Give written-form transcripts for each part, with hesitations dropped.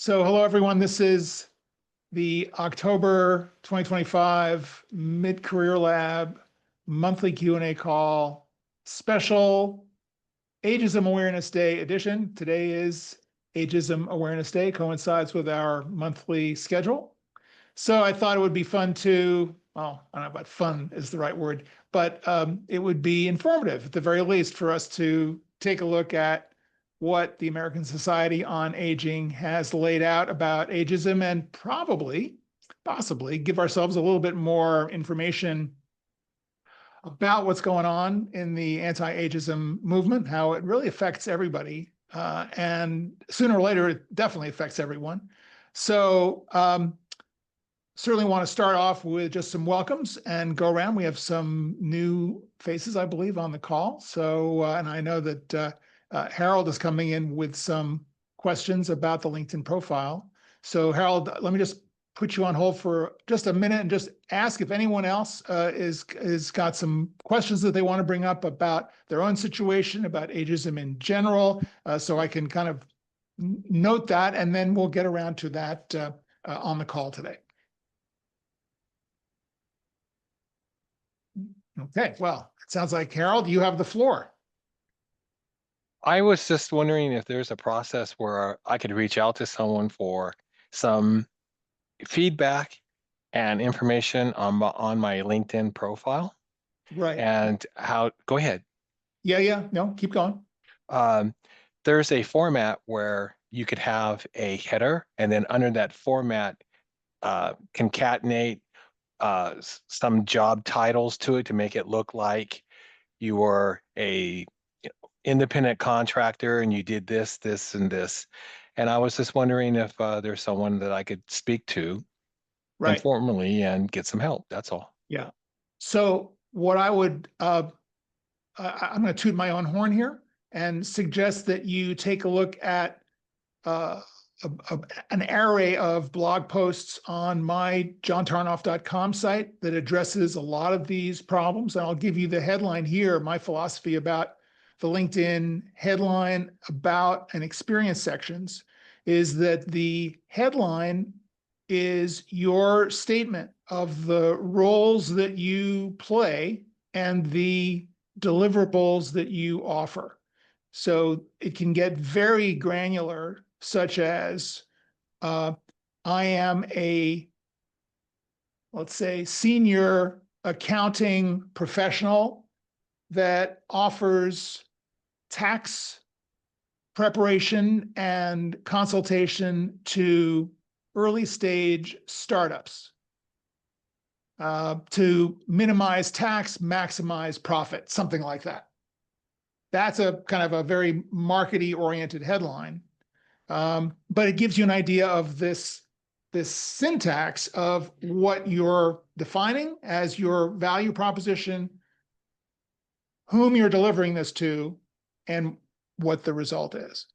So hello, everyone. This is the October 2025 Mid-Career Lab monthly Q&A call, special Ageism Awareness Day edition. Today is Ageism Awareness Day, coincides with our monthly schedule. So I thought it would be fun to, well, I don't know about fun is the right word, but it would be informative at the very least for us to take a look at what the American Society on Aging has laid out about ageism and possibly give ourselves a little bit more information about what's going on in the anti-ageism movement, how it really affects everybody. And sooner or later, it definitely affects everyone. So certainly want to start off with just some welcomes and go around. We have some new faces, I believe, on the call. So, and I know that Harold is coming in with some questions about the LinkedIn profile. So Harold, let me just put you on hold for just a minute and just ask if anyone else is got some questions that they want to bring up about their own situation, about ageism in general, so I can kind of note that, and then we'll get around to that on the call today. Okay, well, it sounds like, Harold, you have the floor. I was just wondering if there's a process where I could reach out to someone for some feedback and information on my LinkedIn profile. Right. And go ahead. Yeah, no, keep going. There's a format where you could have a header, and then under that format, concatenate some job titles to it to make it look like you were a independent contractor and you did this, this, and this. And I was just wondering if there's someone that I could speak to informally and get some help. That's all. Yeah. So what I would, I'm going to toot my own horn here and suggest that you take a look at an array of blog posts on my johntarnoff.com site that addresses a lot of these problems. And I'll give you the headline here, my philosophy about the LinkedIn headline about and experience sections is that the headline is your statement of the roles that you play and the deliverables that you offer. So it can get very granular, such as I am a, let's say, senior accounting professional that offers tax preparation and consultation to early stage startups to minimize tax, maximize profit, something like that. That's a kind of a very markety oriented headline. But it gives you an idea of this syntax of what you're defining as your value proposition, whom you're delivering this to, and what the result is.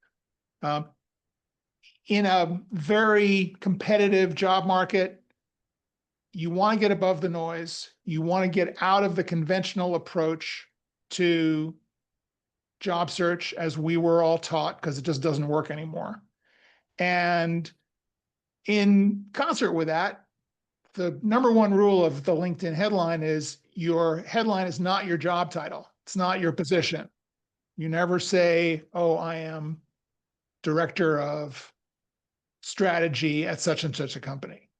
In a very competitive job market, you want to get above the noise. You want to get out of the conventional approach to job search as we were all taught, because it just doesn't work anymore. And in concert with that, the number one rule of the LinkedIn headline is your headline is not your job title. It's not your position. You never say, oh, I am director of strategy at such and such a company.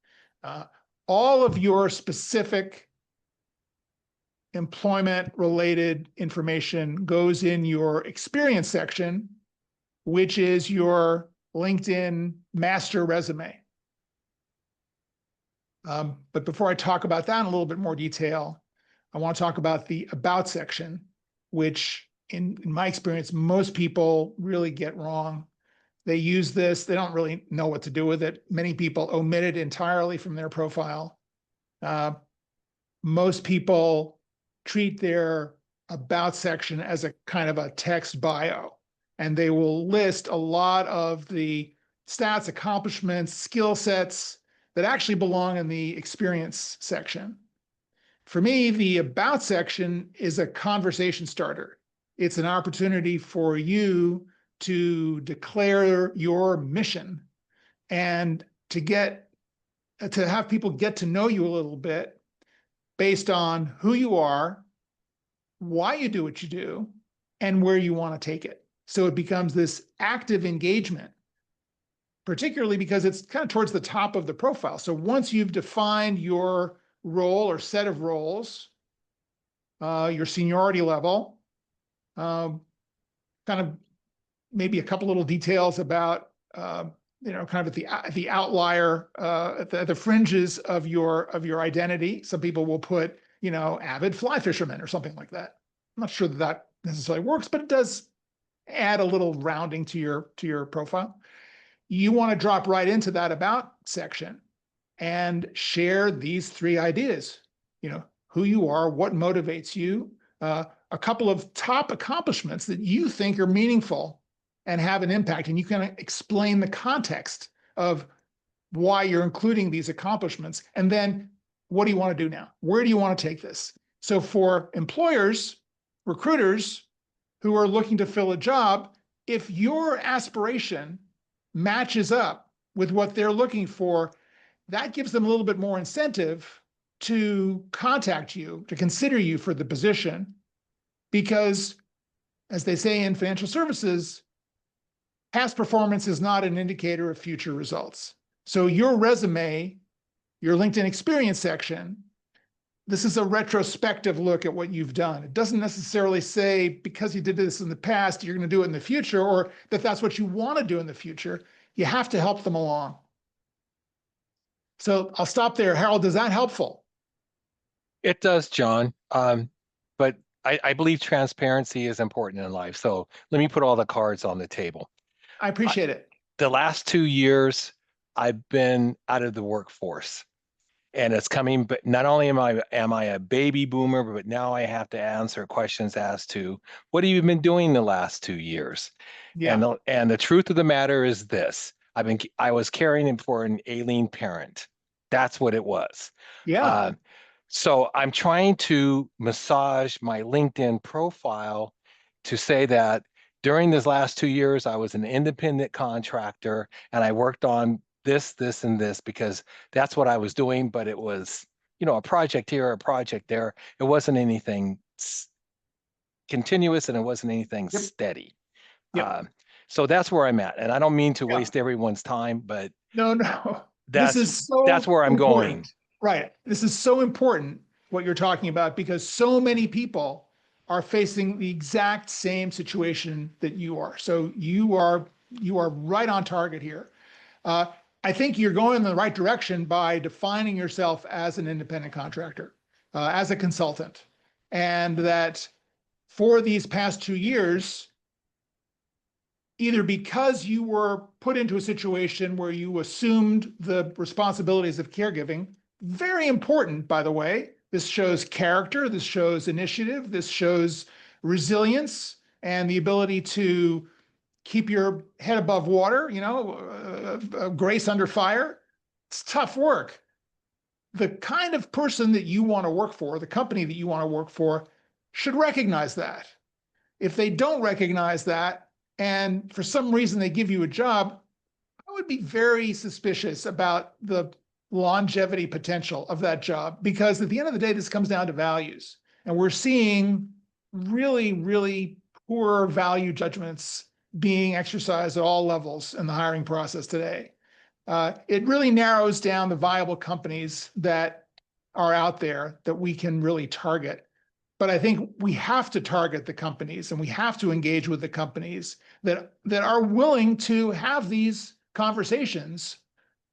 All of your specific employment-related information goes in your experience section, which is your LinkedIn master resume. But before I talk about that in a little bit more detail, I want to talk about the about section, which in my experience, most people really get wrong. They use this, they don't really know what to do with it. Many people omit it entirely from their profile. Most people treat their about section as a kind of a text bio, and they will list a lot of the stats, accomplishments, skill sets that actually belong in the experience section. For me, the about section is a conversation starter. It's an opportunity for you to declare your mission and to have people get to know you a little bit based on who you are, why you do what you do, and where you want to take it. So it becomes this active engagement, particularly because it's kind of towards the top of the profile. So once you've defined your role or set of roles, your seniority level, kind of maybe a couple little details about kind of at the outlier, at the fringes of your identity. Some people will put avid fly fisherman or something like that. I'm not sure that necessarily works, but it does add a little rounding to your profile. You want to drop right into that about section and share these 3 ideas. Who you are, what motivates you, a couple of top accomplishments that you think are meaningful and have an impact. And you can explain the context of why you're including these accomplishments. And then what do you want to do now? Where do you want to take this? So for employers, recruiters who are looking to fill a job, if your aspiration matches up with what they're looking for, that gives them a little bit more incentive to contact you, to consider you for the position, because as they say in financial services, past performance is not an indicator of future results. So your resume, your LinkedIn experience section, this is a retrospective look at what you've done. It doesn't necessarily say because you did this in the past, you're going to do it in the future, or that that's what you want to do in the future. You have to help them along. So I'll stop there. Harold, is that helpful? It does, John. But I believe transparency is important in life. So let me put all the cards on the table. I appreciate it. The last 2 years, I've been out of the workforce. And it's coming, but not only am I a baby boomer, but now I have to answer questions as to what have you been doing the last 2 years? Yeah. And the truth of the matter is this: I was caring for an ailing parent. That's what it was. Yeah. Uh, so I'm trying to massage my LinkedIn profile to say that during these last 2 years, I was an independent contractor and I worked on this, this, and this because that's what I was doing. But it was, a project here, a project there. It wasn't anything continuous and it wasn't anything Yep. steady. Yep. So that's where I'm at. And I don't mean to Yeah. waste everyone's time, but No. This that's is that's so where I'm going. important. Right. This is so important what you're talking about because so many people are facing the exact same situation that you are. So you are right on target here. Uh, I think you're going in the right direction by defining yourself as an independent contractor, as a consultant, and that for these past 2 years, either because you were put into a situation where you assumed the responsibilities of caregiving, very important, by the way. This shows character, this shows initiative, this shows resilience and the ability to keep your head above water, grace under fire. It's tough work. The kind of person that you want to work for, the company that you want to work for, should recognize that. If they don't recognize that, and for some reason they give you a job, I would be very suspicious about the longevity potential of that job, because at the end of the day, this comes down to values. And we're seeing really, really poor value judgments being exercised at all levels in the hiring process today. It really narrows down the viable companies that are out there that we can really target. But I think we have to target the companies and we have to engage with the companies that are willing to have these conversations,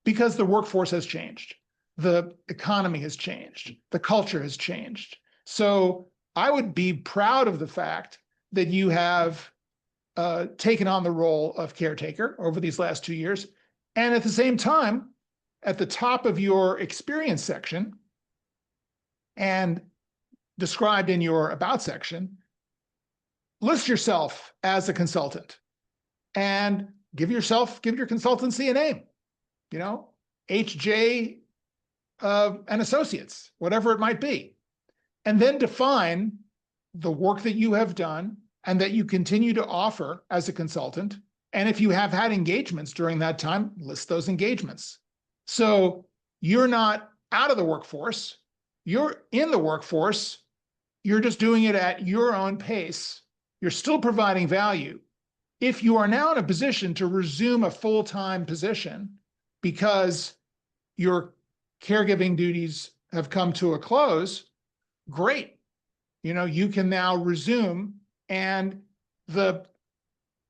because the workforce has changed. The economy has changed. The culture has changed. So I would be proud of the fact that you have taken on the role of caretaker over these last 2 years. And at the same time, at the top of your experience section and described in your about section, list yourself as a consultant and give your consultancy a name, HJ and Associates, whatever it might be. And then define the work that you have done and that you continue to offer as a consultant And if you have had engagements during that time, list those engagements. So you're not out of the workforce, you're in the workforce, you're just doing it at your own pace. You're still providing value. If you are now in a position to resume a full-time position because your caregiving duties have come to a close, great. You can now resume, and the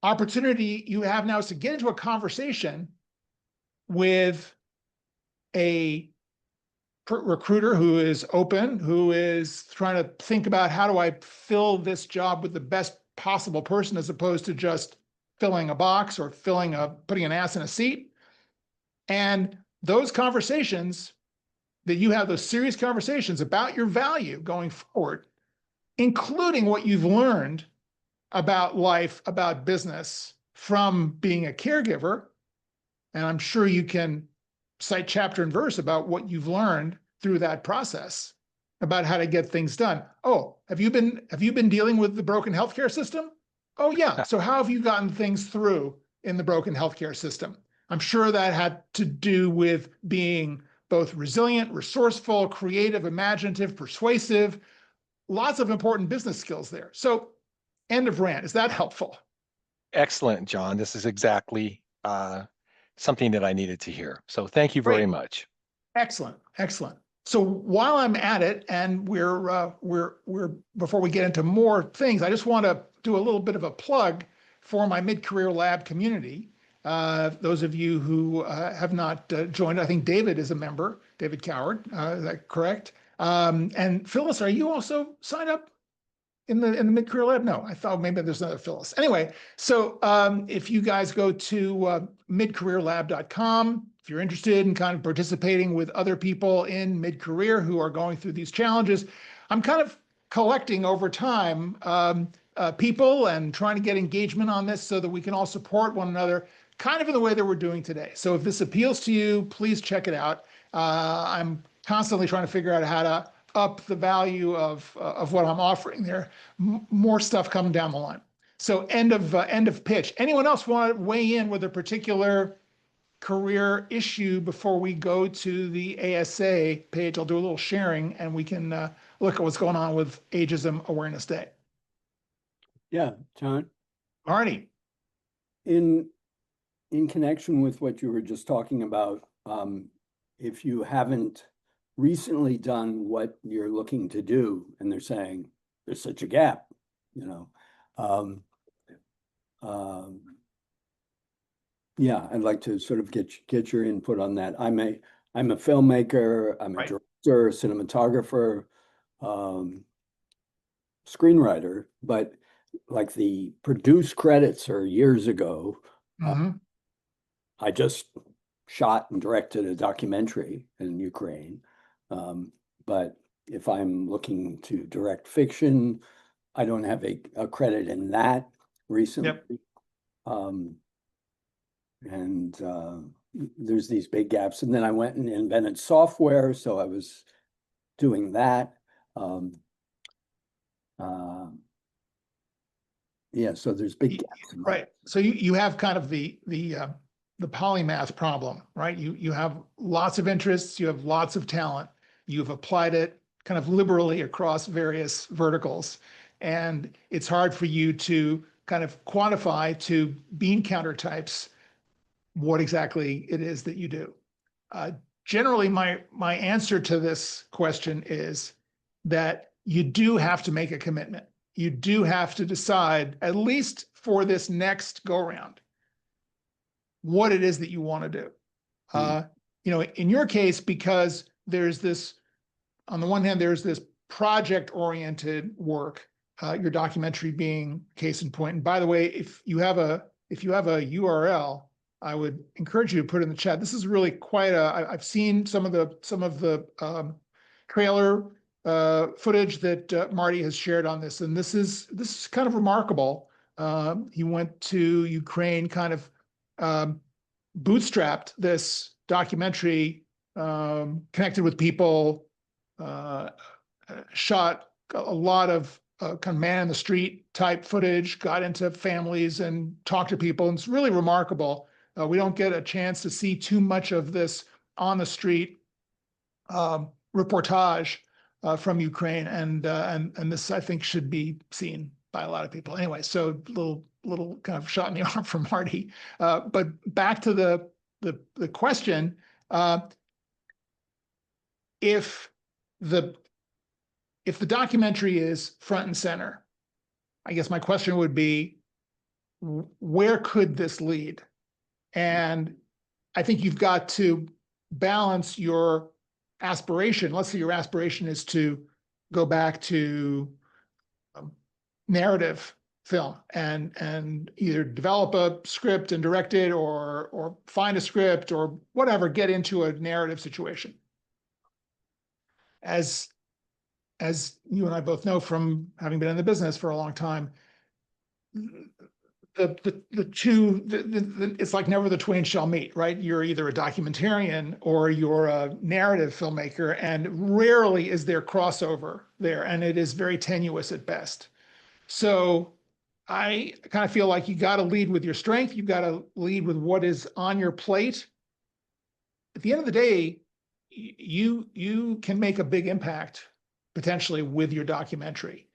opportunity you have now is to get into a conversation with a recruiter who is open, who is trying to think about how do I fill this job with the best possible person, as opposed to just filling a box or putting an ass in a seat. And those conversations that you have, those serious conversations about your value going forward, including what you've learned about life, about business from being a caregiver. And I'm sure you can cite chapter and verse about what you've learned through that process about how to get things done. Oh, have you been dealing with the broken healthcare system? Oh yeah. So how have you gotten things through in the broken healthcare system? I'm sure that had to do with being both resilient, resourceful, creative, imaginative, persuasive, lots of important business skills there. So end of rant. Is that helpful? Excellent, John. This is exactly something that I needed to hear. So thank you very Great. much. Excellent. Excellent. So while I'm at it, and we're before we get into more things, I just want to do a little bit of a plug for my mid-career lab community. Those of you who have not joined, I think David is a member, David Coward, is that correct? And Phyllis, are you also signed up in the mid-career lab? No, I thought maybe there's another Phyllis. Anyway, so if you guys go to midcareerlab.com, if you're interested in kind of participating with other people in mid-career who are going through these challenges, I'm kind of collecting over time people and trying to get engagement on this so that we can all support one another, kind of in the way that we're doing today. So if this appeals to you, please check it out. I'm constantly trying to figure out how to up the value of what I'm offering there. More stuff coming down the line. So end of pitch. Anyone else want to weigh in with a particular career issue before we go to the ASA page? I'll do a little sharing, and we can look at what's going on with Ageism Awareness Day. Yeah, John. Arnie. In connection with what you were just talking about, if you haven't recently done what you're looking to do, and they're saying there's such a gap, yeah, I'd like to sort of get your input on that. I'm a filmmaker, I'm a Right. director, cinematographer, screenwriter, but like the produce credits are years ago. Mhm. I just shot and directed a documentary in Ukraine. But if I'm looking to direct fiction, I don't have a credit in that recently. Yep. There's these big gaps. And then I went and invented software, so I was doing that. Yeah, so there's big gaps. Right. So you have kind of the polymath problem, right? You have lots of interests, you have lots of talent, you've applied it kind of liberally across various verticals, and it's hard for you to kind of quantify to bean counter types what exactly it is that you do. Generally, my answer to this question is that you do have to make a commitment. You do have to decide, at least for this next go round, what it is that you want to do. In your case, because there's this, on the one hand, there's this project-oriented work, your documentary being case in point. And by the way, if you have a URL, I would encourage you to put in the chat. This is really quite I've seen some of the trailer footage that Marty has shared on this, and this is kind of remarkable. He went to Ukraine, kind of bootstrapped this documentary, connected with people, shot a lot of kind of man in the street type footage, got into families and talked to people. And it's really remarkable. We don't get a chance to see too much of this on the street reportage from Ukraine, and this, I think, should be seen by a lot of people. Anyway, so little kind of shot in the arm from Marty. But back to the question, if the documentary is front and center, I guess my question would be, where could this lead? And I think you've got to balance your aspiration. Let's say your aspiration is to go back to narrative film and either develop a script and direct it, or find a script or whatever, get into a narrative situation. As you and I both know from having been in the business for a long time, the two, it's like never the twain shall meet, right? You're either a documentarian or you're a narrative filmmaker, and rarely is there crossover there, and it is very tenuous at best. So I kind of feel like you got to lead with your strength. You got to lead with what is on your plate. At the end of the day, you can make a big impact potentially with your documentary.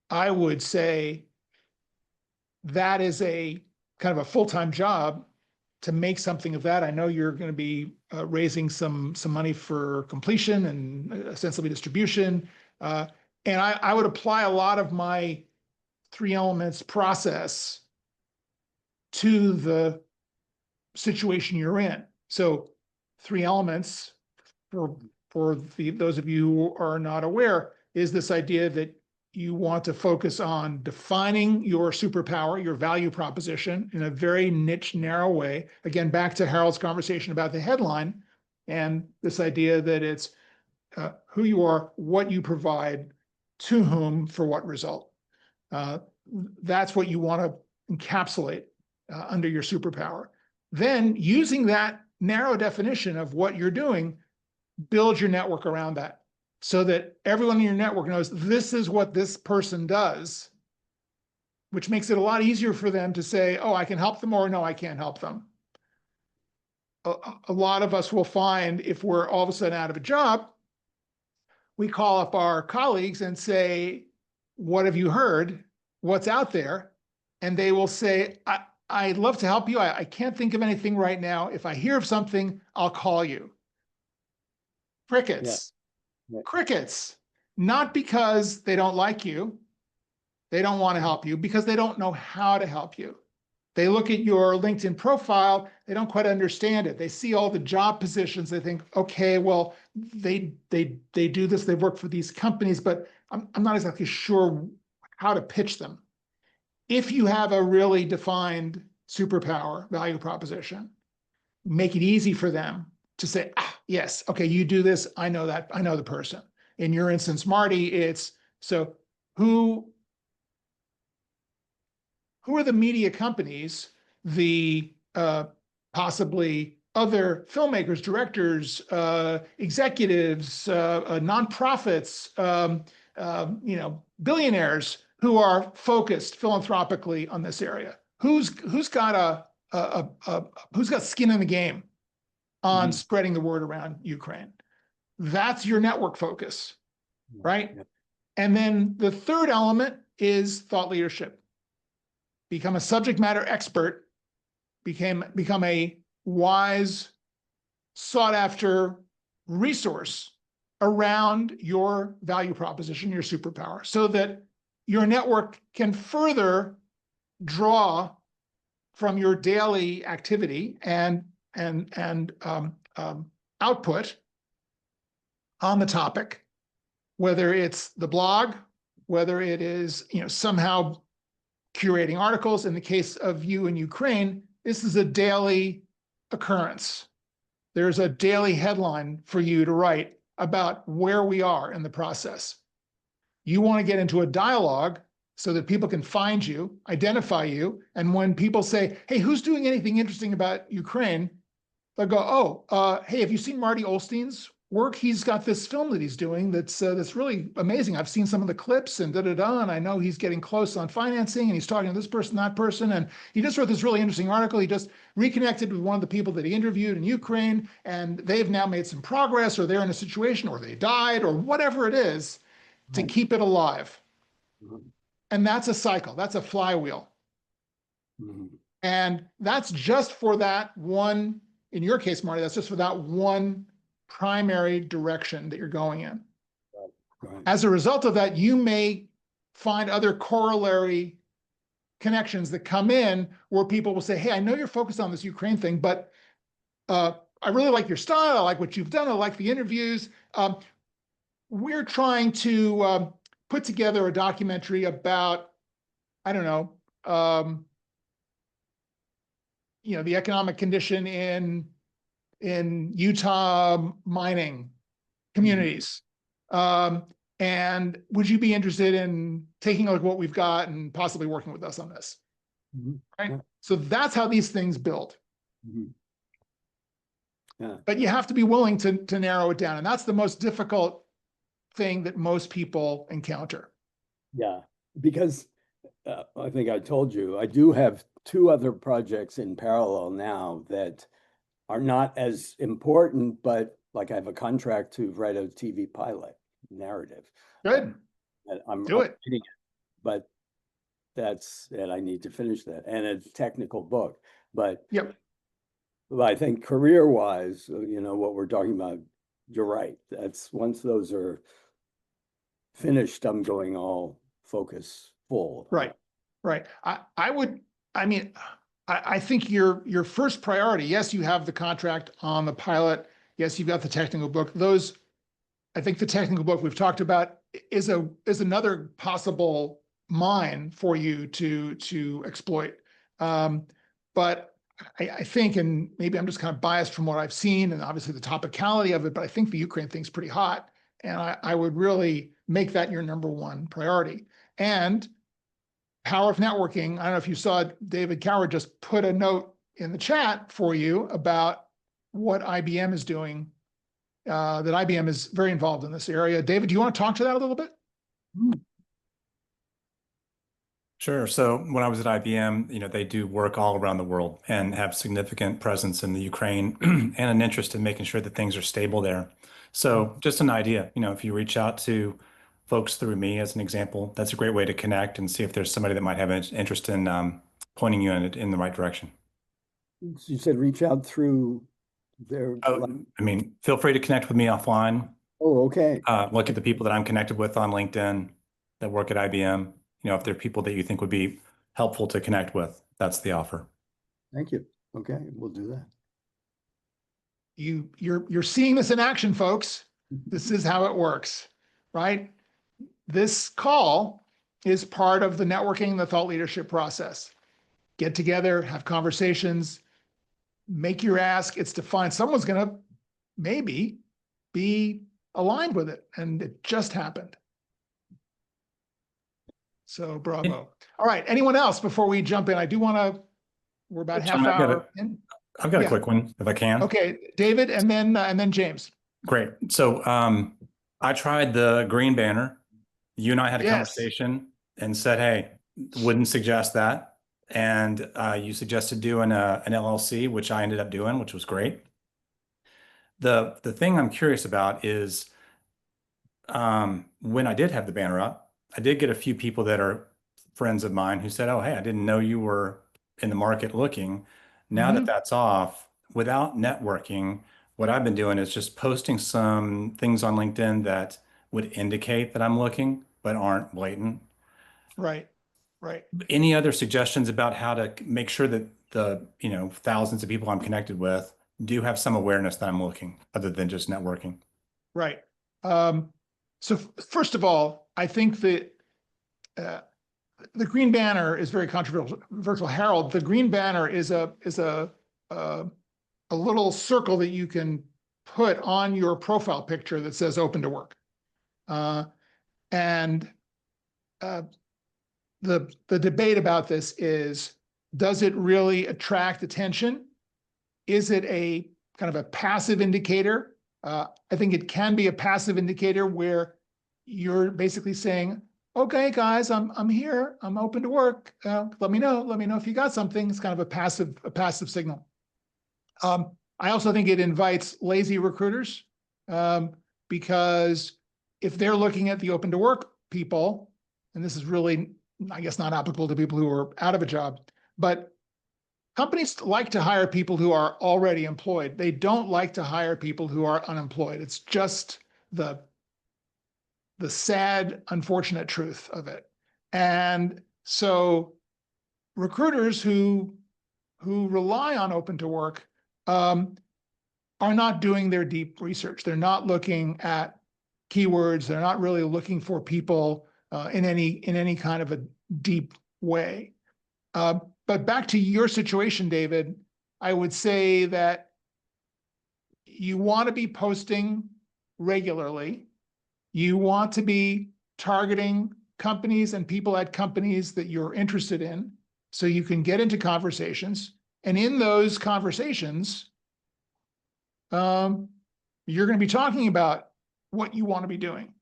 I would say that is a kind of a full-time job to make something of that. I know you're going to be raising some money for completion and ostensibly distribution. And I would apply a lot of my 3 elements process to the situation you're in. So 3 elements, for those of you who are not aware, is this idea that you want to focus on defining your superpower, your value proposition, in a very niche, narrow way. Again, back to Harold's conversation about the headline and this idea that it's who you are, what you provide, to whom, for what result. That's what you want to encapsulate under your superpower. Then, using that narrow definition of what you're doing, build your network around that, so that everyone in your network knows this is what this person does, which makes it a lot easier for them to say, oh, I can help them, or no, I can't help them. A lot of us will find, if we're all of a sudden out of a job, we call up our colleagues and say, what have you heard? What's out there? And they will say, I'd love to help you. I can't think of anything right now. If I hear of something, I'll call you. Crickets. Yeah. Crickets. Not because they don't like you. They don't want to help you, because they don't know how to help you. They look at your LinkedIn profile, they don't quite understand it. They see all the job positions, they think, okay, well, they do this, they work for these companies, but I'm not exactly sure how to pitch them. If you have a really defined superpower value proposition, make it easy for them to say, yes, okay, you do this, I know that, I know the person. In your instance, Marty, it's, so who are the media companies, the possibly other filmmakers, directors, executives, nonprofits, billionaires who are focused philanthropically on this area? Who's got who's got skin in the game on spreading the word around Ukraine? That's your network focus, right? Yep. And then the third element is thought leadership. Become a subject matter expert, become a wise, sought after resource around your value proposition, your superpower, so that your network can further draw from your daily activity and output on the topic, whether it's the blog, whether it is somehow curating articles. In the case of you in Ukraine, this is a daily occurrence. There's a daily headline for you to write about where we are in the process. You want to get into a dialogue so that people can find you, identify you, and when people say, hey, who's doing anything interesting about Ukraine? They'll go, hey, have you seen Marty Olstein's work. He's got this film that he's doing that's really amazing. I've seen some of the clips and and I know he's getting close on financing, and he's talking to this person, that person, and he just wrote this really interesting article. He just reconnected with one of the people that he interviewed in Ukraine, and they've now made some progress, or they're in a situation, or they died, or whatever it is, to keep it alive. And that's a cycle. That's a flywheel. And that's just for that one, in your case, Marty, that's just for that one primary direction that you're going in. Right. As a result of that, you may find other corollary connections that come in where people will say, hey, I know you're focused on this Ukraine thing, but I really like your style. I like what you've done. I like the interviews. We're trying to put together a documentary about, I don't know, the economic condition in Utah mining communities. And would you be interested in taking a look at what we've got and possibly working with us on this? Right? Yeah. So that's how these things build. Yeah. But you have to be willing to narrow it down. And that's the most difficult thing that most people encounter. Yeah, because I think I told you, I do have 2 other projects in parallel now that are not as important, but like I have a contract to write a TV pilot narrative. Good. And I'm Do it. writing it, but and I need to finish that, and a technical book. But Yep. I think career-wise, what we're talking about, you're right. That's once those are finished, I'm going all focus full. Right. Right. I think your first priority, yes, you have the contract on the pilot. Yes, you've got the technical book. I think the technical book we've talked about is another possible mine for you to exploit. But I think, and maybe I'm just kind of biased from what I've seen, and obviously the topicality of it, but I think the Ukraine thing's pretty hot, and I would really make that your number one priority. And power of networking. I don't know if you saw it, David Coward just put a note in the chat for you about what IBM is doing, that IBM is very involved in this area. David, do you want to talk to that a little bit? Sure. So when I was at IBM, they do work all around the world and have significant presence in the Ukraine and an interest in making sure that things are stable there. So just an idea, if you reach out to folks through me as an example, that's a great way to connect and see if there's somebody that might have an interest in pointing you in the right direction. You said reach out through their. Feel free to connect with me offline. Oh, okay. Look at the people that I'm connected with on LinkedIn that work at IBM. If there are people that you think would be helpful to connect with, that's the offer. Thank you. Okay, we'll do that. You're seeing this in action, folks. This is how it works, right? This call is part of the networking, the thought leadership process. Get together, have conversations, make your ask. It's defined. Someone's going to maybe be aligned with it, and it just happened. So bravo. All right. Anyone else before we jump in? We're about half hour in. I've got a quick one if I can. Okay, David, and then James. Great. So I tried the green banner. You and I had a conversation and said, hey, wouldn't suggest that. And you suggested doing an LLC, which I ended up doing, which was great. The thing I'm curious about is when I did have the banner up, I did get a few people that are friends of mine who said, oh, hey, I didn't know you were in the market looking. Now that that's off, without networking, what I've been doing is just posting some things on LinkedIn that would indicate that I'm looking, but aren't blatant. Right, right. Any other suggestions about how to make sure that the thousands of people I'm connected with do have some awareness that I'm looking, other than just networking? Right. So first of all, I think that the green banner is very controversial. Harold, the green banner is a little circle that you can put on your profile picture that says open to work. And the debate about this is, does it really attract attention? Is it a kind of a passive indicator I think it can be a passive indicator where you're basically saying, okay, guys, I'm here. I'm open to work. Let me know. Let me know if you got something. It's kind of a passive signal. I also think it invites lazy recruiters, because if they're looking at the open to work people, and this is really, I guess, not applicable to people who are out of a job, but companies like to hire people who are already employed. They don't like to hire people who are unemployed. It's just the sad, unfortunate truth of it. And so recruiters who rely on open to work are not doing their deep research. They're not looking at keywords. They're not really looking for people in any kind of a deep way. But back to your situation, David, I would say that you want to be posting regularly. You want to be targeting companies and people at companies that you're interested in, so you can get into conversations. And in those conversations, you're going to be talking about what you want to be doing.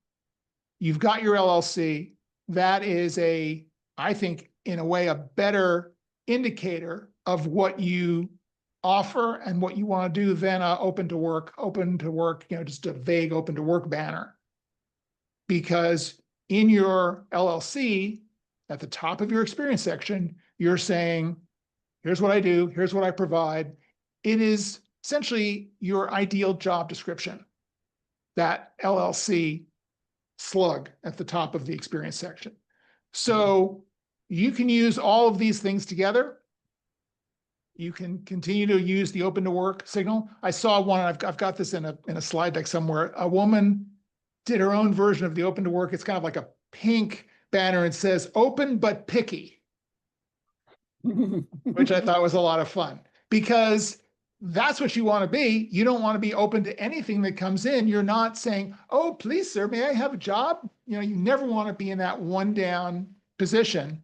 You've got your LLC. That is I think, in a way, a better indicator of what you offer and what you want to do than open to work, just a vague open to work banner. Because in your LLC, at the top of your experience section, you're saying, here's what I do, here's what I provide. It is essentially your ideal job description, that LLC slug at the top of the experience section. So you can use all of these things together. You can continue to use the open to work signal. I saw one, I've got this in a slide deck somewhere. A woman did her own version of the open to work. It's kind of like a pink banner. It says open but picky, which I thought was a lot of fun, because that's what you want to be. You don't want to be open to anything that comes in. You're not saying, oh, please, sir, may I have a job? You never want to be in that one down position.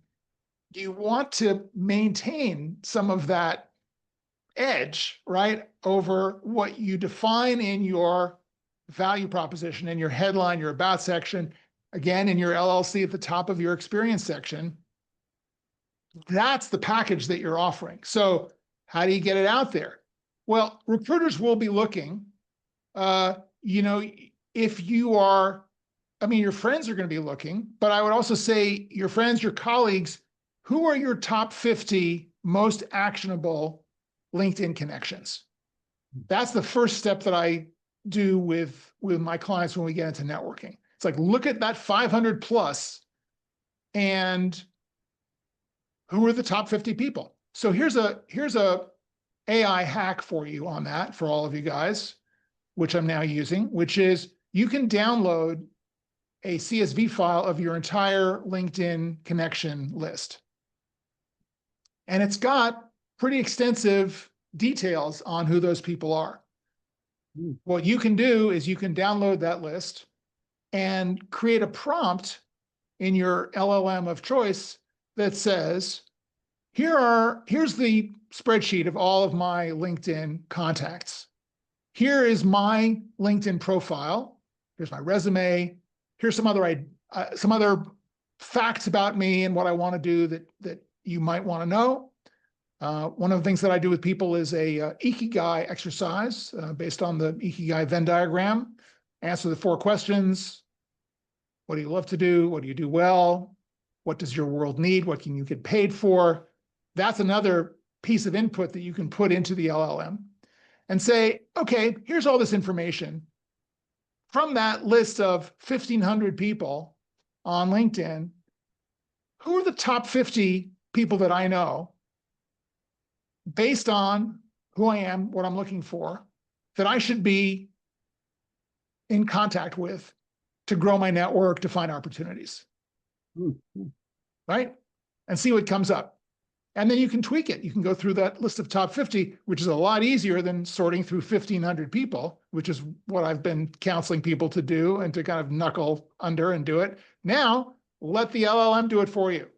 You want to maintain some of that edge, right, over what you define in your value proposition, in your headline, your about section, again, in your LLC at the top of your experience section. That's the package that you're offering. So how do you get it out there? Well, recruiters will be looking, if you are, your friends are going to be looking, but I would also say your friends, your colleagues, who are your top 50 most actionable LinkedIn connections? That's the first step that I do with my clients when we get into networking. It's like, look at that 500 plus and who are the top 50 people? So here's a AI hack for you on that, for all of you guys, which I'm now using, which is you can download a CSV file of your entire LinkedIn connection list. And it's got pretty extensive details on who those people are. What you can do is you can download that list and create a prompt in your LLM of choice that says, here's the spreadsheet of all of my LinkedIn contacts. Here is my LinkedIn profile. Here's my resume. Here's some other facts about me and what I want to do that you might want to know. One of the things that I do with people is a Ikigai exercise based on the Ikigai Venn diagram. Answer the 4 questions. What do you love to do? What do you do well? What does your world need? What can you get paid for? That's another piece of input that you can put into the LLM and say, okay, here's all this information. From that list of 1,500 people on LinkedIn, who are the top 50 people that I know, based on who I am, what I'm looking for, that I should be in contact with to grow my network, to find opportunities, right? And see what comes up. And then you can tweak it. You can go through that list of top 50, which is a lot easier than sorting through 1,500 people, which is what I've been counseling people to do and to kind of knuckle under and do it. Now, let the LLM do it for you.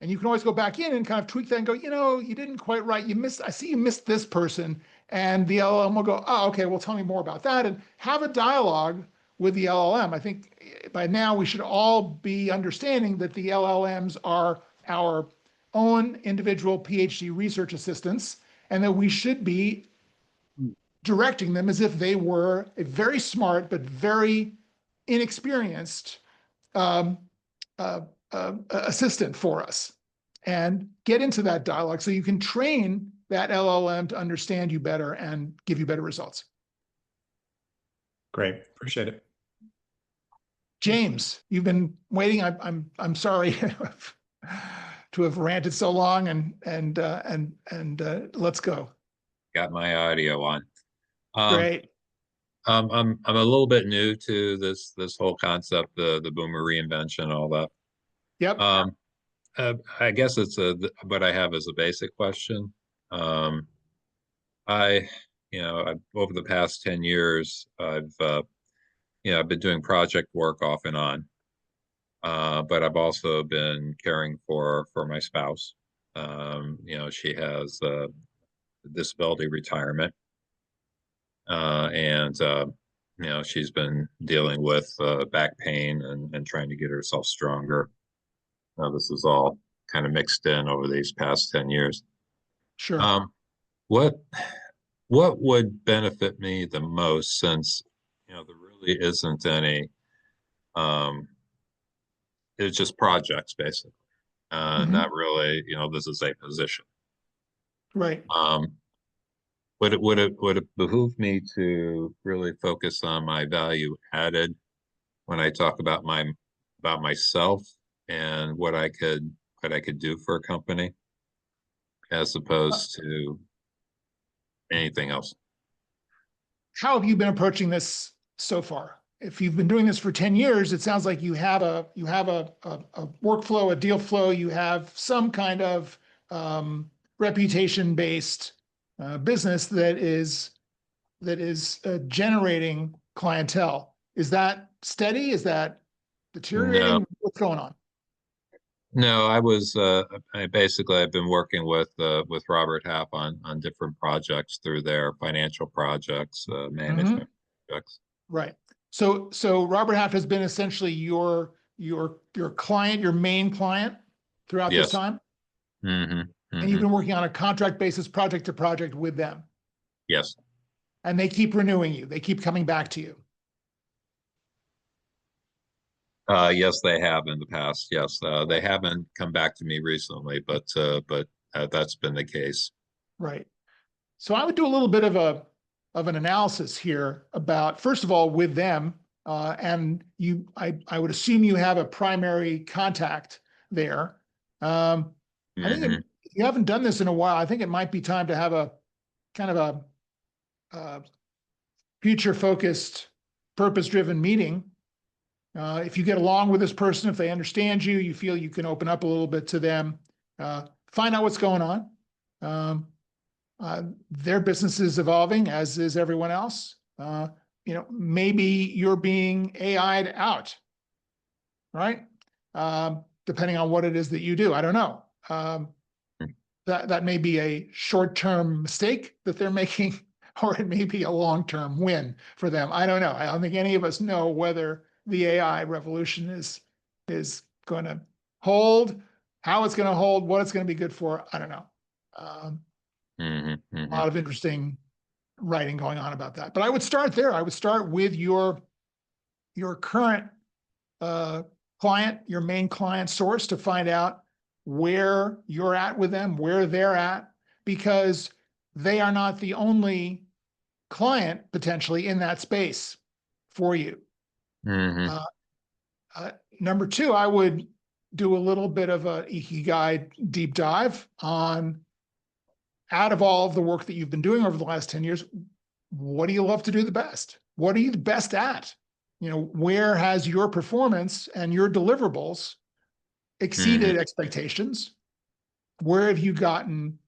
And you can always go back in and kind of tweak that and go, you didn't quite right. I see you missed this person. And the LLM will go, oh, okay, well, tell me more about that, and have a dialogue with the LLM. I think by now we should all be understanding that the LLMs are our own individual PhD research assistants, and that we should be directing them as if they were a very smart but very inexperienced um, assistant for us, and get into that dialogue so you can train that LLM to understand you better and give you better results. Great. Appreciate it. James, you've been waiting. I'm sorry to have ranted so long, and let's go. Got my audio on. Great. I'm a little bit new to this whole concept, the boomer reinvention, all that. Yep. I guess what I have is a basic question. Over the past 10 years, I've been doing project work off and on. But I've also been caring for my spouse. She has disability retirement. And she's been dealing with back pain and trying to get herself stronger. This is all kind of mixed in over these past 10 years. Sure. What would benefit me the most, since there really isn't any, it's just projects basically, not really, this is a position. Right. Would it behoove me to really focus on my value added when I talk about myself and what I could do for a company, as opposed to anything else? How have you been approaching this so far? If you've been doing this for 10 years, it sounds like you have a workflow, a deal flow. You have some kind of reputation-based business that is generating clientele. Is that steady? Is that deteriorating? No. What's going on? No, I've been working with Robert Half on different projects through their financial projects, management projects. Right. So Robert Half has been essentially your client, your main client throughout this Yes. time? Mm-hmm. And you've been working on a contract basis, project to project with them. Yes. And they keep renewing you. They keep coming back to you. Yes, they have in the past. Yes, they haven't come back to me recently, but that's been the case. Right. So I would do a little bit of an analysis here about, first of all, with them, and I would assume you have a primary contact there. I think if you haven't done this in a while, I think it might be time to have a kind of a future-focused, purpose-driven meeting. If you get along with this person, if they understand you, you feel you can open up a little bit to them, find out what's going on. Their business is evolving, as is everyone else. Maybe you're being AI'd out, right? Depending on what it is that you do. I don't know. That may be a short-term mistake that they're making, or it may be a long-term win for them. I don't know. I don't think any of us know whether the AI revolution is going to hold, how it's going to hold, what it's going to be good for. I don't know. A lot of interesting writing going on about that. But I would start there. I would start with your current client, your main client source, to find out where you're at with them, where they're at, because they are not the only client potentially in that space for you. Number two, I would do a little bit of a Ikigai deep dive on, out of all of the work that you've been doing over the last 10 years, what do you love to do the best? What are you the best at? Where has your performance and your deliverables exceeded expectations? Where have you gotten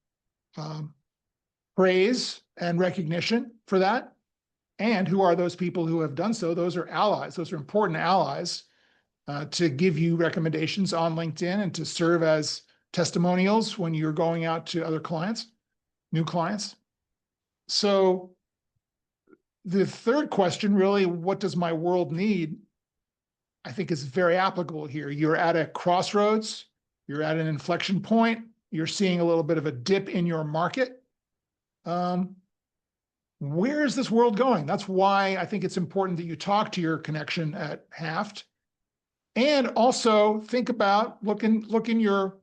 praise and recognition for that? And who are those people who have done so? Those are allies. Those are important allies to give you recommendations on LinkedIn and to serve as testimonials when you're going out to other clients, new clients. So the third question, really, what does my world need? I think is very applicable here. You're at a crossroads, you're at an inflection point, you're seeing a little bit of a dip in your market. Where is this world going? That's why I think it's important that you talk to your connection at Haft. And also think about look in your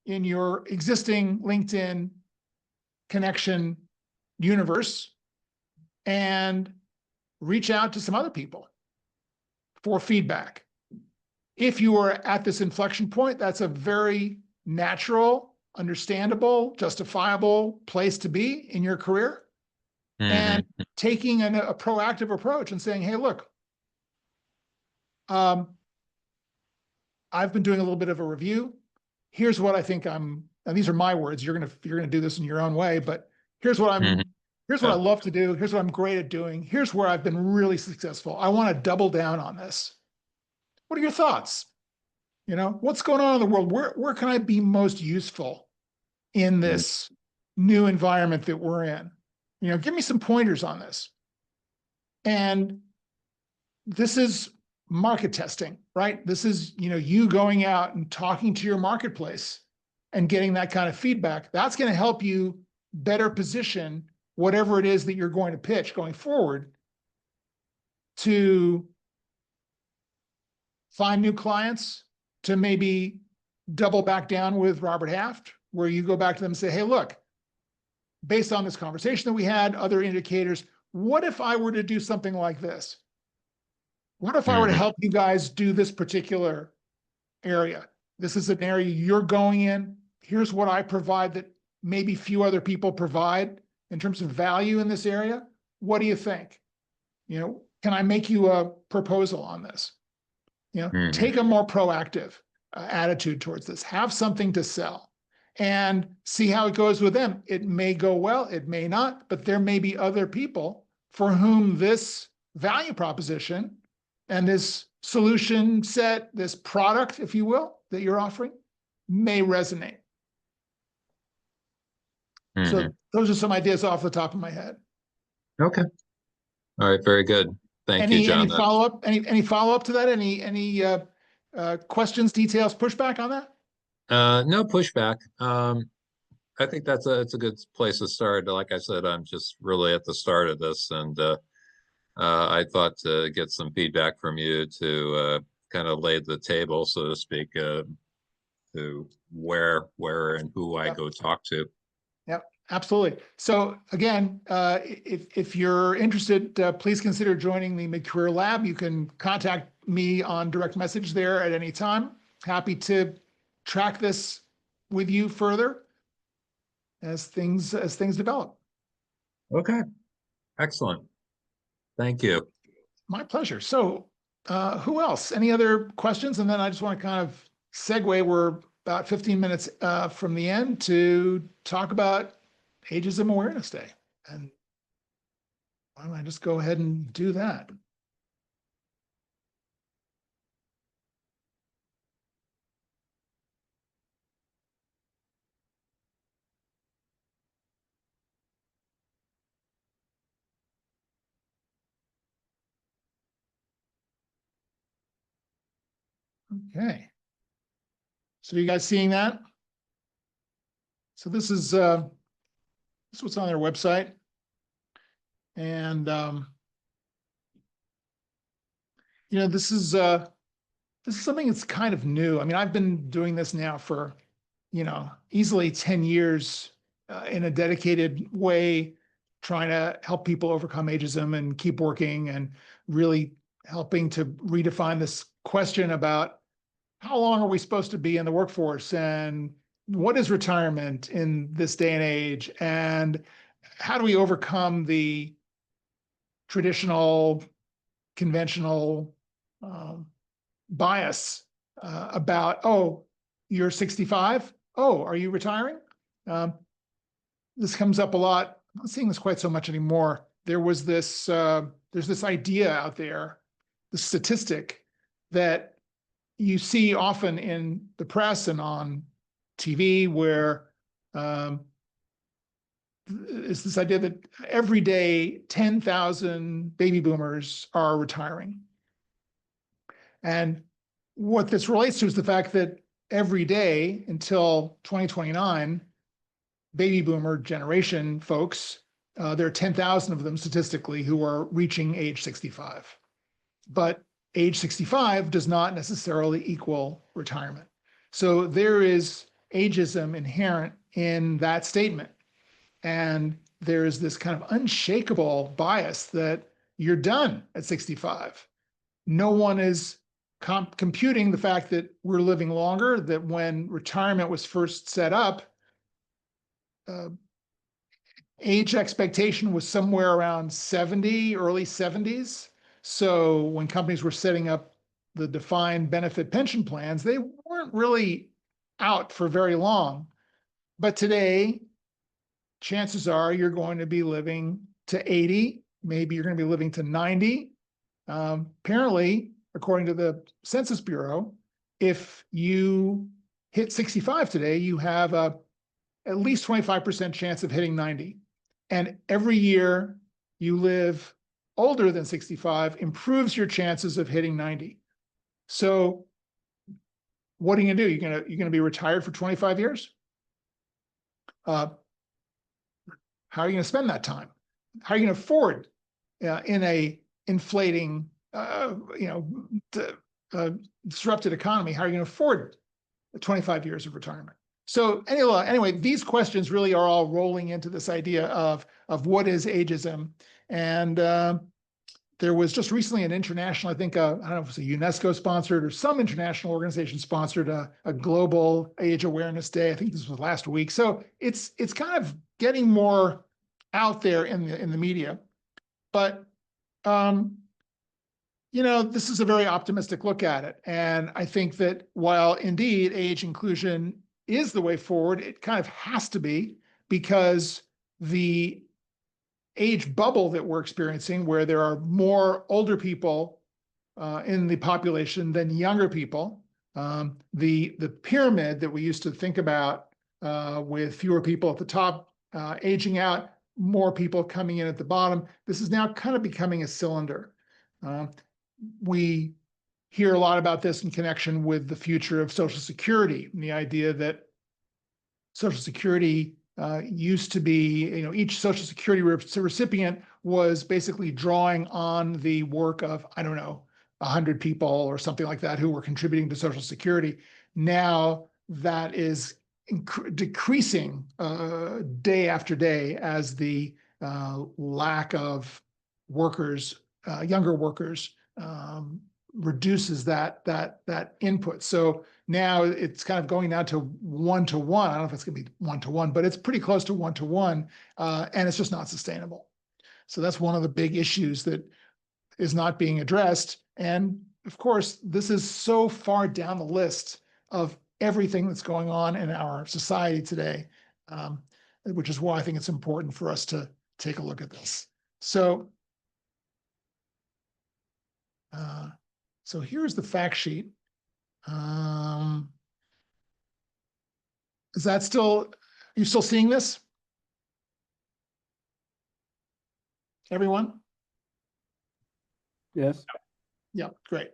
existing LinkedIn connection universe and reach out to some other people for feedback. If you are at this inflection point, that's a very natural, understandable, justifiable place to be in your career. And taking a proactive approach and saying, hey, look, I've been doing a little bit of a review. Here's what I think and these are my words. You're gonna do this in your own way, but here's what here's what I love to do. Here's what I'm great at doing. Here's where I've been really successful. I want to double down on this. What are your thoughts? You know, what's going on in the world? Where can I be most useful in this new environment that we're in? You know, give me some pointers on this. And this is market testing, right? This is, you going out and talking to your marketplace and getting that kind of feedback. That's going to help you better position whatever it is that you're going to pitch going forward to find new clients, to maybe double back down with Robert Haft, where you go back to them and say, hey, look, based on this conversation that we had, other indicators, what if I were to do something like this? What if I were to help you guys do this particular area? This is an area you're going in. Here's what I provide that maybe few other people provide in terms of value in this area. What do you think? Can I make you a proposal on this? Take a more proactive attitude towards this. Have something to sell and see how it goes with them. It may go well, it may not, but there may be other people for whom this value proposition and this solution set, this product, if you will, that you're offering may resonate. So those are some ideas off the top of my head. Okay. All right. Very good. Thank you, John. Any follow-up? Any follow-up to that? Any questions, details, pushback on that? No pushback. I think it's a good place to start. Like I said, I'm just really at the start of this, and I thought to get some feedback from you to kind of lay the table, so to speak, to where and who I go talk to. Yep, absolutely. So again, if you're interested, please consider joining the Mid-Career Lab. You can contact me on direct message there at any time. Happy to track this with you further as things develop. Okay, excellent. Thank you. My pleasure. So who else? Any other questions? And then I just want to kind of segue. We're about 15 minutes from the end to talk about Ageism Awareness Day. And why don't I just go ahead and do that? Okay. So you guys seeing that? So this is what's on their website. And this is something that's kind of new. I mean, I've been doing this now for, easily 10 years in a dedicated way, trying to help people overcome ageism and keep working and really helping to redefine this question about how long are we supposed to be in the workforce and what is retirement in this day and age, and how do we overcome the traditional, conventional bias about, oh, you're 65? Oh, are you retiring? This comes up a lot. I'm not seeing this quite so much anymore. There's this idea out there, the statistic that you see often in the press and on TV where is this idea that every day 10,000 baby boomers are retiring. And what this relates to is the fact that every day until 2029, baby boomer generation folks, there are 10,000 of them statistically who are reaching age 65. But age 65 does not necessarily equal retirement. So there is ageism inherent in that statement. And there is this kind of unshakable bias that you're done at 65. No one is computing the fact that we're living longer, that when retirement was first set up, age expectation was somewhere around 70, early 70s. So when companies were setting up the defined benefit pension plans, they weren't really out for very long. But today, chances are you're going to be living to 80, maybe you're going to be living to 90. Apparently, according to the Census Bureau, if you hit 65 today, you have at least 25% chance of hitting 90. And every year you live older than 65 improves your chances of hitting 90. So what are you gonna do? You're gonna be retired for 25 years? How are you going to spend that time? How are you going to afford in a inflating, disrupted economy? How are you going to afford 25 years of retirement? So anyway, these questions really are all rolling into this idea of what is ageism. And there was just recently an international, I think, I don't know if it was a UNESCO sponsored or some international organization sponsored a global age awareness day. I think this was last week. So it's kind of getting more out there in the media. But this is a very optimistic look at it. And I think that while indeed age inclusion is the way forward, it kind of has to be, because the age bubble that we're experiencing, where there are more older people in the population than younger people, the pyramid that we used to think about with fewer people at the top aging out, more people coming in at the bottom, this is now kind of becoming a cylinder. We hear a lot about this in connection with the future of Social Security, and the idea that Social Security used to be, each Social Security recipient was basically drawing on the work of, 100 people or something like that who were contributing to Social Security. Now that is decreasing day after day as the lack of workers, younger workers, reduces that input. So now it's kind of going down to 1-to-1. I don't know if it's going to be 1-to-1, but it's pretty close to 1-to-1, and it's just not sustainable. So that's one of the big issues that is not being addressed. And of course, this is so far down the list of everything that's going on in our society today, which is why I think it's important for us to take a look at this. So here's the fact sheet. Is that still, are you still seeing this? Everyone? Yes. Yeah, great.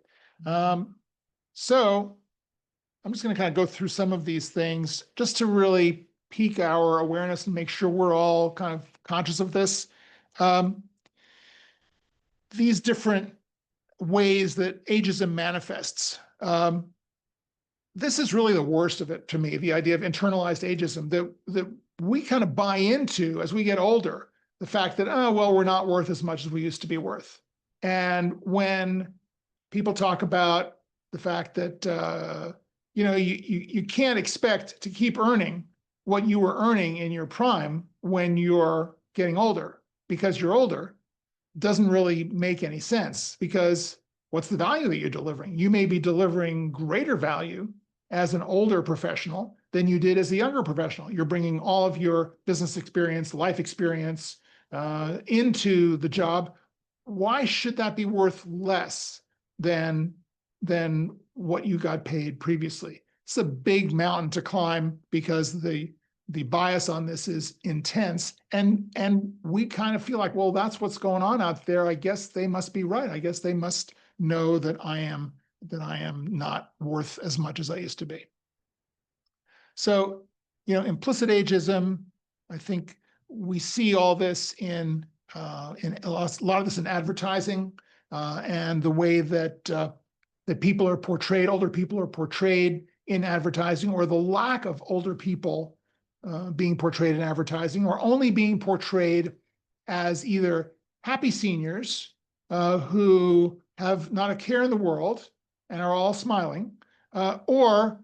So I'm just going to kind of go through some of these things just to really pique our awareness and make sure we're all kind of conscious of this. These different ways that ageism manifests. This is really the worst of it to me, the idea of internalized ageism that we kind of buy into as we get older, the fact that, oh, well, we're not worth as much as we used to be worth. And when people talk about the fact that, you can't expect to keep earning what you were earning in your prime when you're getting older because you're older, doesn't really make any sense, because what's the value that you're delivering? You may be delivering greater value as an older professional than you did as a younger professional. You're bringing all of your business experience, life experience into the job. Why should that be worth less than what you got paid previously? It's a big mountain to climb, because the the bias on this is intense, and we kind of feel like, well, that's what's going on out there. I guess they must be right. I guess they must know that I am not worth as much as I used to be. So, implicit ageism, I think we see all this in a lot of this in advertising, and the way that that people are portrayed, older people are portrayed in advertising, or the lack of older people being portrayed in advertising, or only being portrayed as either happy seniors who have not a care in the world and are all smiling, or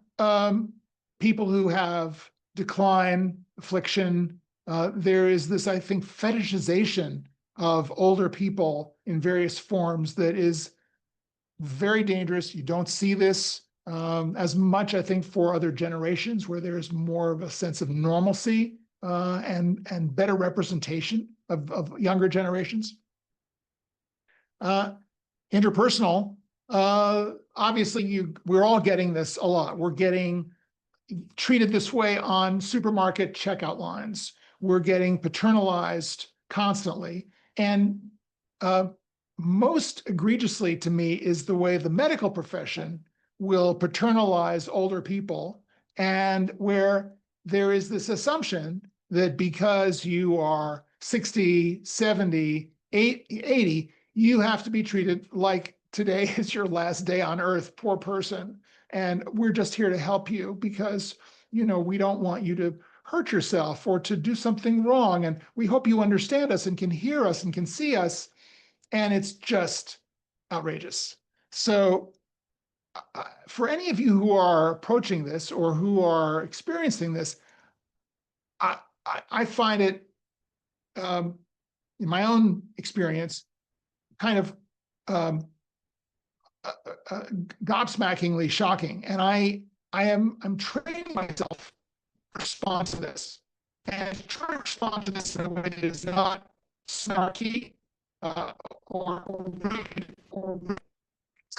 people who have decline, affliction. There is this, I think, fetishization of older people in various forms that is very dangerous. You don't see this as much, I think, for other generations, where there's more of a sense of normalcy and better representation of younger generations. Interpersonal, obviously, we're all getting this a lot. We're getting treated this way on supermarket checkout lines. We're getting paternalized constantly. And most egregiously to me is the way the medical profession will paternalize older people, and where there is this assumption that because you are 60, 70, 80, you have to be treated like today is your last day on earth, poor person. And we're just here to help you because, we don't want you to hurt yourself or to do something wrong. And we hope you understand us and can hear us and can see us. And it's just outrageous. So for any of you who are approaching this or who are experiencing this, I find it, in my own experience, kind of gobsmackingly shocking. And I'm training myself to respond to this, and to try to respond to this in a way that is not snarky or rude or rude.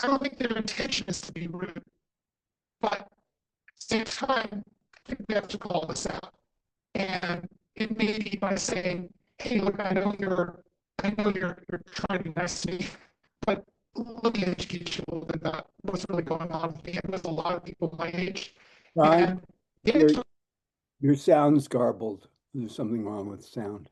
I don't think their intention is to be rude, but at the same time, I think we have to call this out. And it may be by saying, "Hey, look, I know you're trying to be nice to me, but let me educate you a little bit about what's really going on with me and with a lot of people my age." Ron, And your sound's garbled. There's something wrong with sound.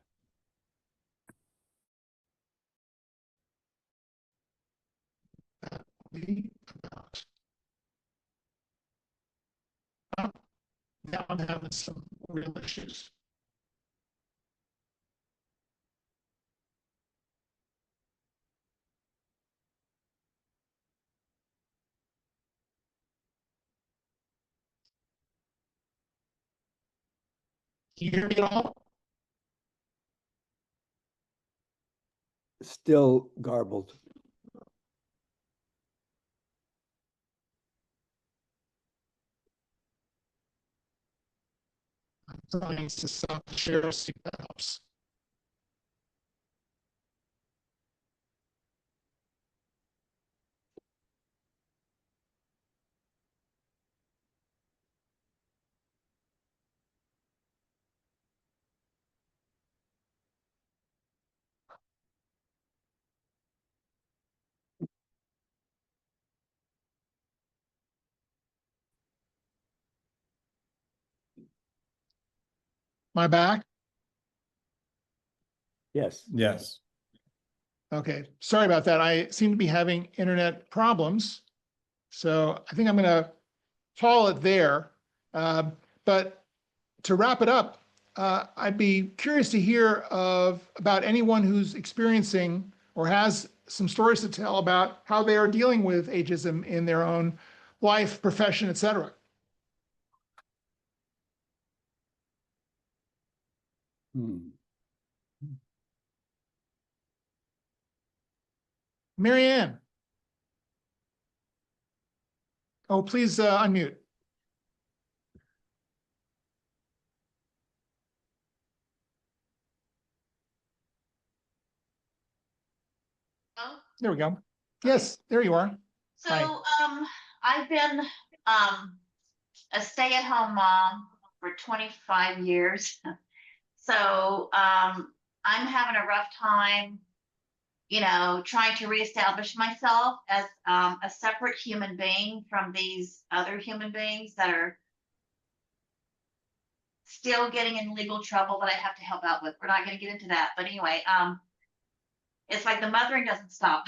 now I'm having some real issues. Can you hear me at all? Still garbled. I'm trying to stop the share, see if that helps. My back? Yes. Yes. Okay, sorry about that. I seem to be having internet problems. So I think I'm going to call it there. But to wrap it up, I'd be curious to hear about anyone who's experiencing or has some stories to tell about how they are dealing with ageism in their own life, profession, etc. Mary Ann. Oh, please unmute. Oh, There we go. Yes, there you are. Hi. so I've been a stay-at-home mom for 25 years. So I'm having a rough time, trying to reestablish myself as a separate human being from these other human beings that are still getting in legal trouble that I have to help out with. We're not going to get into that. But anyway, it's like the mothering doesn't stop.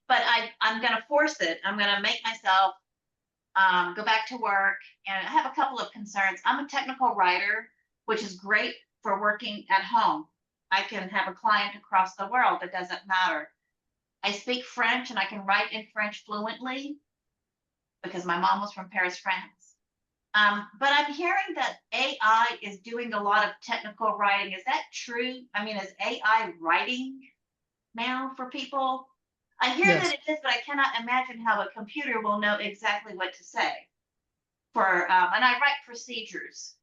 But I'm going to force it. I'm going to make myself go back to work. And I have a couple of concerns. I'm a technical writer, which is great for working at home. I can have a client across the world. It doesn't matter. I speak French and I can write in French fluently because my mom was from Paris, France. But I'm hearing that AI is doing a lot of technical writing. Is that true? I mean, is AI writing now for people? I hear Yes. that it is, but I cannot imagine how a computer will know exactly what to say. And I write procedures.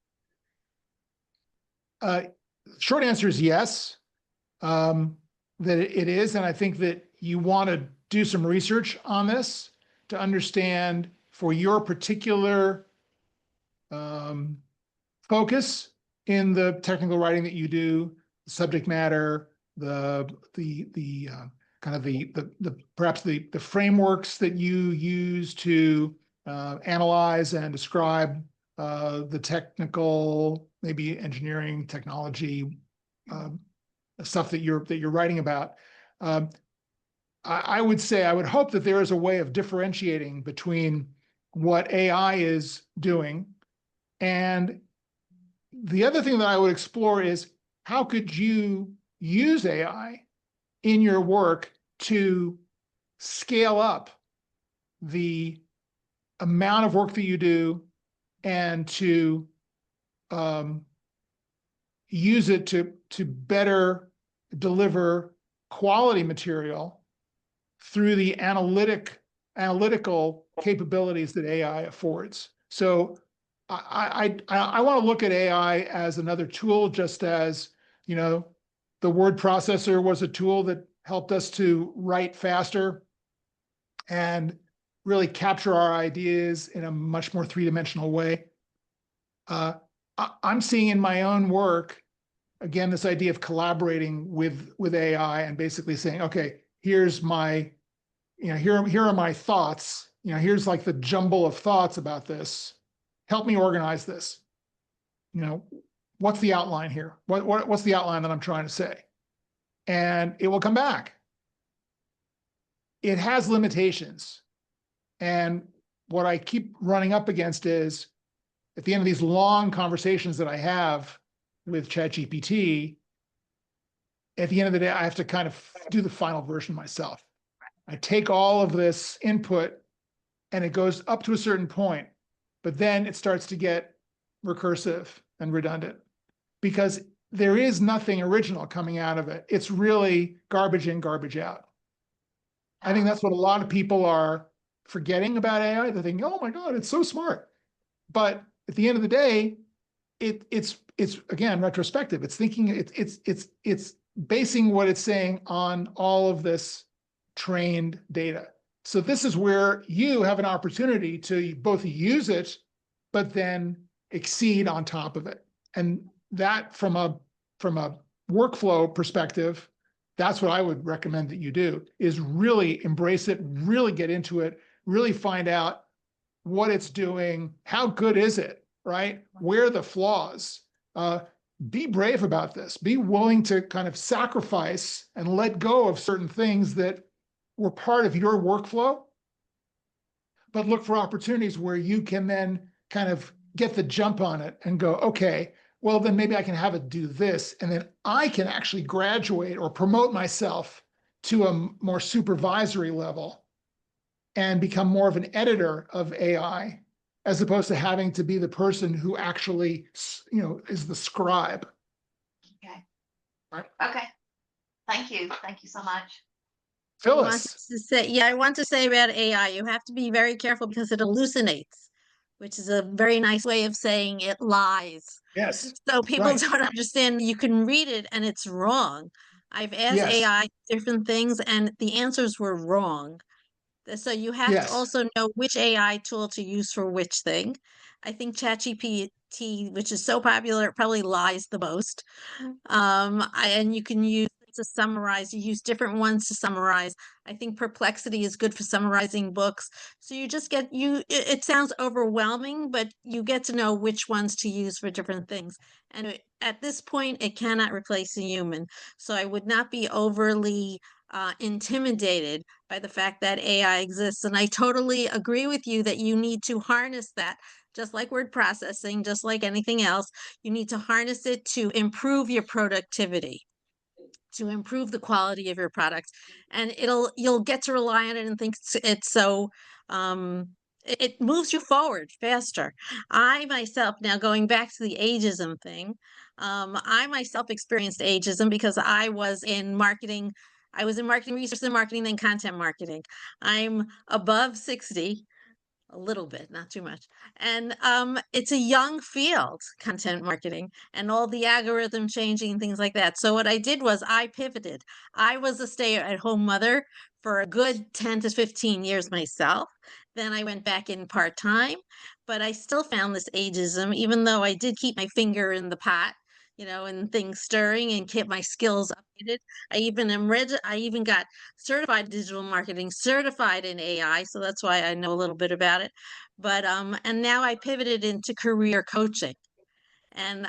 Short answer is yes, that it is. And I think that you want to do some research on this to understand for your particular focus in the technical writing that you do, the subject matter, the perhaps the frameworks that you use to analyze and describe the technical, maybe engineering, technology stuff that you're writing about. I would say, I would hope that there is a way of differentiating between what AI is doing. And the other thing that I would explore is how could you use AI in your work to scale up the amount of work that you do and to use it to better deliver quality material through the analytical capabilities that AI affords. So I want to look at AI as another tool, just as, the word processor was a tool that helped us to write faster and really capture our ideas in a much more three-dimensional way. I'm seeing in my own work, again, this idea of collaborating with AI and basically saying, okay, here's my, here are my thoughts. Here's like the jumble of thoughts about this. Help me organize this. What's the outline here? What's the outline that I'm trying to say? And it will come back. It has limitations. And what I keep running up against is, at the end of these long conversations that I have with ChatGPT, at the end of the day, I have to kind of do the final version myself. I take all of this input and it goes up to a certain point, but then it starts to get recursive and redundant because there is nothing original coming out of it. It's really garbage in, garbage out. I think that's what a lot of people are forgetting about AI. They're thinking, oh my God, it's so smart. But at the end of the day, it's again, retrospective. It's thinking, it's basing what it's saying on all of this trained data. So this is where you have an opportunity to both use it, but then exceed on top of it. And that from a workflow perspective, that's what I would recommend that you do, is really embrace it, really get into it, really find out what it's doing, how good is it, right? Where are the flaws? Be brave about this. Be willing to kind of sacrifice and let go of certain things that were part of your workflow, but look for opportunities where you can then kind of get the jump on it and go, okay, well, then maybe I can have it do this, and then I can actually graduate or promote myself to a more supervisory level and become more of an editor of AI, as opposed to having to be the person who actually, is the scribe. Okay. Right. Okay. Thank you. Thank you so much. Phyllis. I want to say about AI, you have to be very careful because it hallucinates, which is a very nice way of saying it lies. Yes. So people Right. don't understand, you can read it and it's wrong. I've asked Yes. AI different things and the answers were wrong. So you have Yes. to also know which AI tool to use for which thing. I think ChatGPT, which is so popular, it probably lies the most. And you can use it to summarize. You use different ones to summarize. I think Perplexity is good for summarizing books. So you just get it sounds overwhelming, but you get to know which ones to use for different things. And at this point, it cannot replace a human. So I would not be overly intimidated by the fact that AI exists. And I totally agree with you that you need to harness that, just like word processing, just like anything else. You need to harness it to improve your productivity, to improve the quality of your products, and you'll get to rely on it and think it's so it moves you forward faster. I myself, now going back to the ageism thing, I myself experienced ageism because I was in marketing. I was in marketing research and marketing, then content marketing. I'm above 60, a little bit, not too much. And it's a young field, content marketing, and all the algorithm changing and things like that. So what I did was I pivoted. I was a stay-at-home mother for a good 10 to 15 years myself. Then I went back in part-time, but I still found this ageism, even though I did keep my finger in the pot, and things stirring and keep my skills updated. I even got certified in digital marketing, certified in AI, so that's why I know a little bit about it. But and now I pivoted into career coaching. And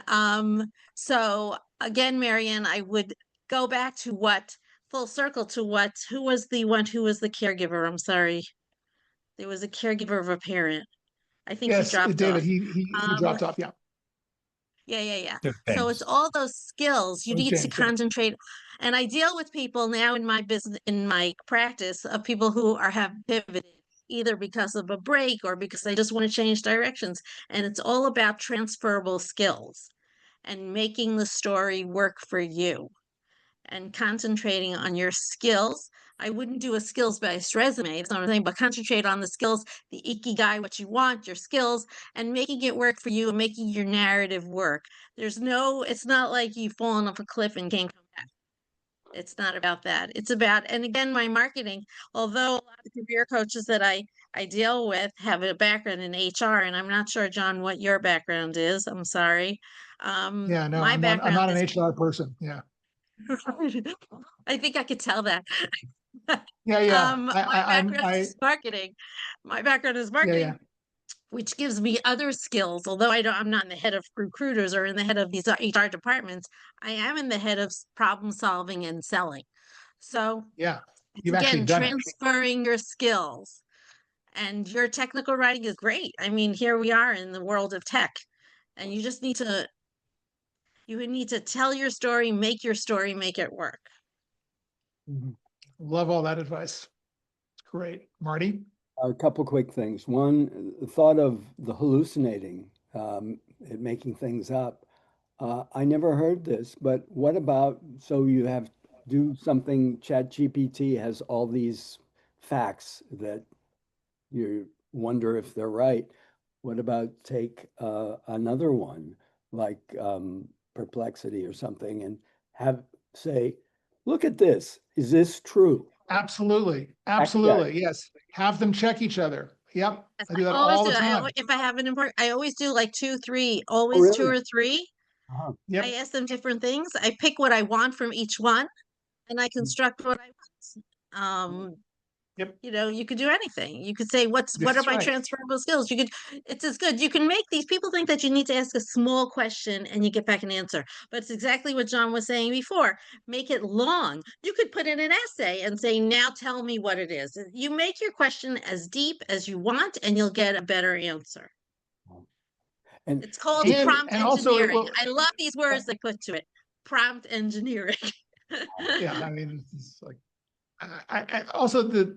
so again, Marianne, I would go back to full circle to who was the one who was the caregiver? I'm sorry. There was a caregiver of a parent. I think he Yes, dropped David, off. he dropped off. Yeah. Yeah. It So it's James. all those skills you It was need to James, yeah. concentrate. And I deal with people now in my business, in my practice, of people who have pivoted either because of a break or because they just want to change directions. And it's all about transferable skills and making the story work for you and concentrating on your skills. I wouldn't do a skills-based resume, that's not what I'm saying, but concentrate on the skills, the ikigai, what you want, your skills, and making it work for you and making your narrative work. It's not like you've fallen off a cliff and can't come back. It's not about that. It's about, and again, my marketing, although a lot of the career coaches that I deal with have a background in HR, and I'm not sure, John, what your background is. I'm sorry. Yeah, no, My I'm background not an is HR person. Yeah. I think I could tell that. Yeah. My background I is marketing. My background is yeah. marketing, which gives me other skills. Although I'm not in the head of recruiters or in the head of these HR departments, I am in the head of problem solving and selling. So Yeah. it's You've actually again done it. transferring your skills. And your technical writing is great. I mean, here we are in the world of tech, and you just need to tell your story, make it work. Mhm. Love all that advice. It's great. Marty? A couple quick things. One, the thought of the hallucinating, and making things up. I never heard this, but what about, so you do something, ChatGPT has all these facts that you wonder if they're right. What about take another one like Perplexity or something and say, look at this. Is this true? Absolutely. Check that. Absolutely. Yes. Have them check each other. Yep. Yes, I do that always all do. the time. If I have an important, I always do like 2, 3, Oh, always 2 really? or 3. Uh-huh. Yep. I ask them different things. I pick what I want from each one, and I construct what I want. Yep. You could do anything. You could say, what This are is my right. transferable skills? It's as good. You can make these people think that you need to ask a small question and you get back an answer. But it's exactly what John was saying before. Make it long. You could put in an essay and say, now tell me what it is. You make your question as deep as you want, and you'll get a better answer. And It's called And prompt also it engineering. will I love these words they put to it. Prompt engineering. yeah, I mean it's like I also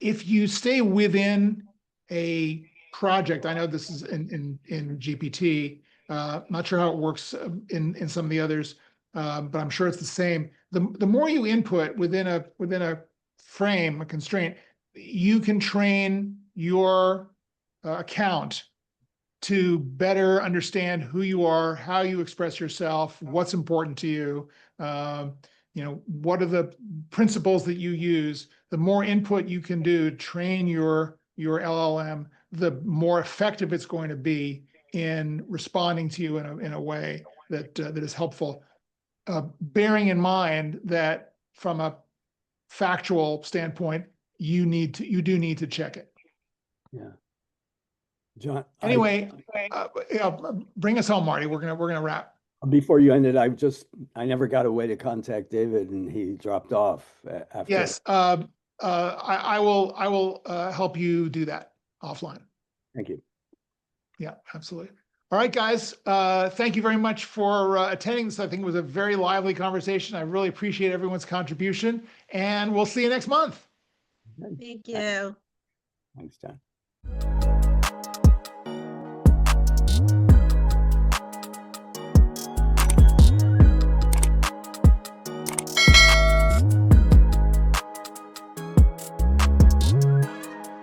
if you stay within a project, I know this is in GPT, not sure how it works in some of the others, but I'm sure it's the same. The more you input within a frame, a constraint, you can train your account to better understand who you are, how you express yourself, what's important to you. what are the principles that you use? The more input you can do to train your LLM, the more effective it's going to be in responding to you in a way that is helpful. Bearing in mind that from a factual standpoint, you do need to check it. Yeah. John, Anyway, bring us home, Marty. We're gonna wrap. before you ended, I never got a way to contact David, and he dropped off after. Yes, I will help you do that offline. Thank you. Yeah, absolutely. All right, guys. Thank you very much for attending this. I think it was a very lively conversation. I really appreciate everyone's contribution, and we'll see you next month. Thank you. Thanks, John.